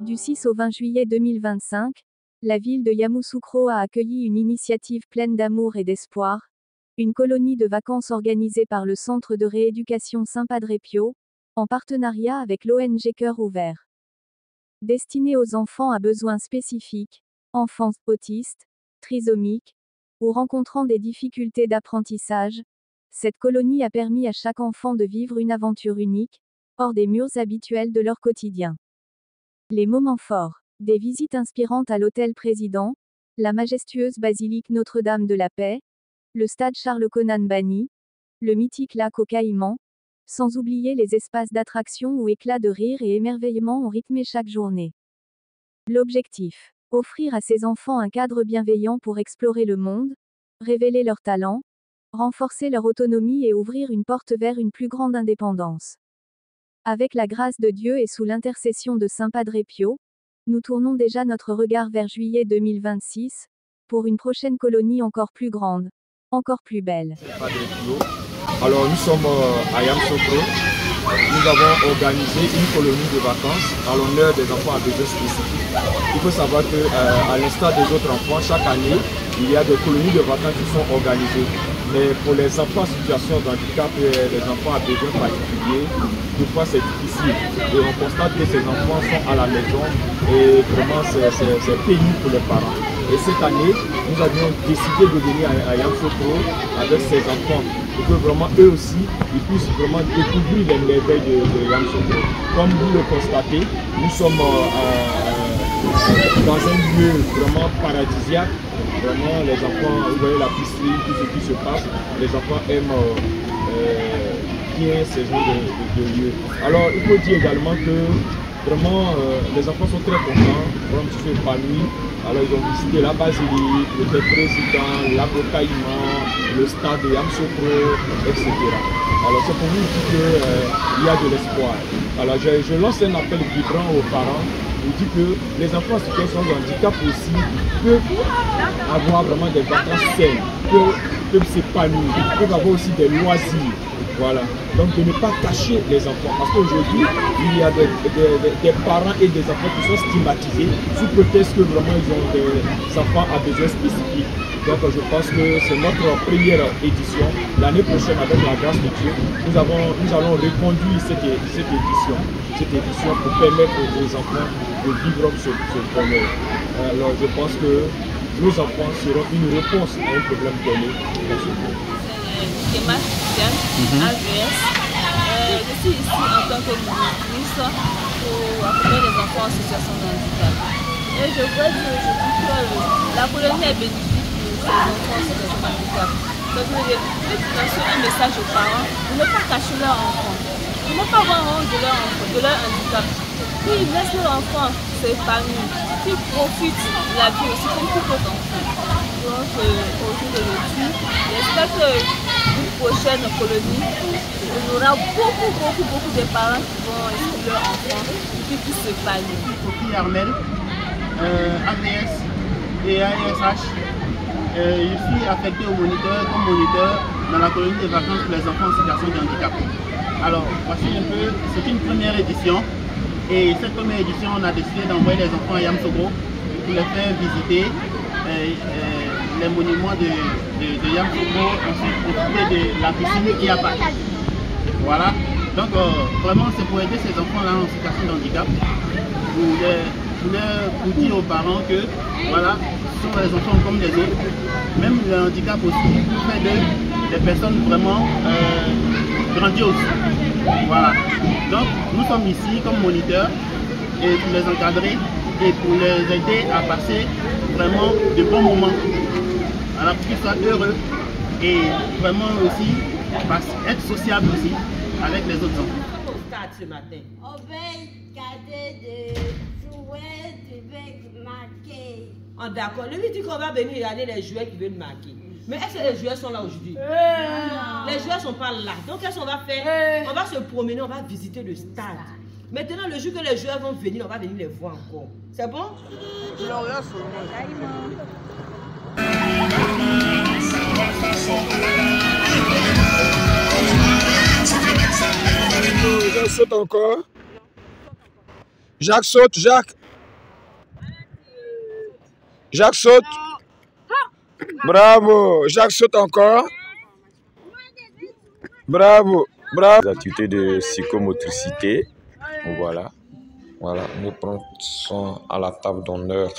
Du 6 au 20 juillet 2025, la ville de Yamoussoukro a accueilli une initiative pleine d'amour et d'espoir, une colonie de vacances organisée par le Centre de rééducation Saint-Padre Pio, en partenariat avec l'ONG Cœur Ouvert. Destinée aux enfants à besoins spécifiques, enfants autistes, trisomiques, ou rencontrant des difficultés d'apprentissage, cette colonie a permis à chaque enfant de vivre une aventure unique, hors des murs habituels de leur quotidien. Les moments forts, des visites inspirantes à l'hôtel Président, la majestueuse basilique Notre-Dame de la Paix, le stade Charles Konan Banny, le mythique lac aux Caïmans, sans oublier les espaces d'attraction où éclats de rire et émerveillement ont rythmé chaque journée. L'objectif, offrir à ces enfants un cadre bienveillant pour explorer le monde, révéler leurs talents, renforcer leur autonomie et ouvrir une porte vers une plus grande indépendance. Avec la grâce de Dieu et sous l'intercession de Saint Padre Pio, nous tournons déjà notre regard vers juillet 2026, pour une prochaine colonie encore plus grande, encore plus belle. Padre Pio. Alors nous sommes à Yamoussoukro. Nous avons organisé une colonie de vacances à l'honneur des enfants à besoins spécifiques. Il faut savoir qu'à l'instar des autres enfants, chaque année, il y a des colonies de vacances qui sont organisées. Mais pour les enfants en situation de handicap et les enfants à besoins particuliers, des fois c'est difficile. Et on constate que ces enfants sont à la maison et vraiment c'est pénible pour les parents. Et cette année, nous avions décidé de venir à Yamoussoukro avec ces enfants pour que vraiment eux aussi, ils puissent vraiment découvrir les merveilles de Yamoussoukro. Comme vous le constatez, nous sommes dans un lieu vraiment paradisiaque. Vraiment, les enfants, vous voyez la piscine, tout ce qui se passe, les enfants aiment bien ces genres de lieux. Alors, il faut dire également que vraiment, les enfants sont très contents, vraiment, ils sont épanouis. Alors, ils ont visité la basilique, le président, la Caïman, le stade de Yamoussoukro, etc. Alors, c'est pour vous dire qu'il y a de l'espoir. Alors, je lance un appel vibrant aux parents. On dit que les enfants en situation de handicap aussi peuvent avoir vraiment des vacances saines, peuvent s'épanouir, peuvent avoir aussi des loisirs. Voilà. Donc de ne pas cacher les enfants. Parce qu'aujourd'hui, il y a des parents et des enfants qui sont stigmatisés sous prétexte que vraiment ils ont des enfants à besoins spécifiques. Donc je pense que c'est notre première édition. L'année prochaine, avec la grâce de Dieu, nous allons reconduire cette édition pour permettre aux enfants de vivre ce bonheur. Alors je pense que nos enfants seront une réponse à un problème donné dans ce monde. AVS. Je suis ici en tant que ministre pour accompagner les enfants en situation de handicap. Et je veux dire que la colonie est bénéfique pour les enfants en situation de handicap. Donc je veux lancer un message aux parents de ne pas cacher leur enfant, de ne pas avoir honte de leur handicap. Qu'ils laissent leur enfant s'épanouir, qu'ils profitent de la vie aussi comme tout autre enfant. Donc aujourd'hui, j'espère que une prochaine colonie, on aura beaucoup de parents qui vont inscrire leurs enfants et qui puissent s'épanouir. Sophie Armel, AVS et AESH. Je suis affecté comme moniteur dans la colonie de vacances pour les enfants en situation de handicap. Alors, voici un peu, c'est une première édition. Et cette première édition, on a décidé d'envoyer les enfants à Yamoussoukro pour les faire visiter les monuments de Yamoussoukro, ensuite profiter de la piscine qui apparaît. Voilà. Donc vraiment c'est pour aider ces enfants-là en situation de handicap, pour dire aux parents que voilà, ce sont les enfants comme les autres. Même le handicap aussi fait d'eux des personnes vraiment grandioses. Voilà. Donc nous sommes ici comme moniteurs et pour les encadrer et pour les aider à passer vraiment de bons moments. Alors pour qu'ils soient heureux et vraiment aussi être sociable aussi avec les autres enfants. Au stade ce matin. On va garder des jouets qui veulent marquer. Oh, d'accord. Lui dit qu'on va venir regarder les jouets qui veulent marquer. Mais est-ce que les jouets sont là aujourd'hui? Les jouets ne sont pas là. Donc qu'est-ce qu'on va faire? On va se promener, on va visiter le stade. Maintenant, le jour que les joueurs vont venir, on va venir les voir encore. C'est bon? Je saute encore. Jacques saute, Jacques. Jacques saute. Bravo. Jacques saute encore. Bravo. Bravo. Les activités de psychomotricité. Voilà. Voilà. Nos profs sont à la table d'honneur.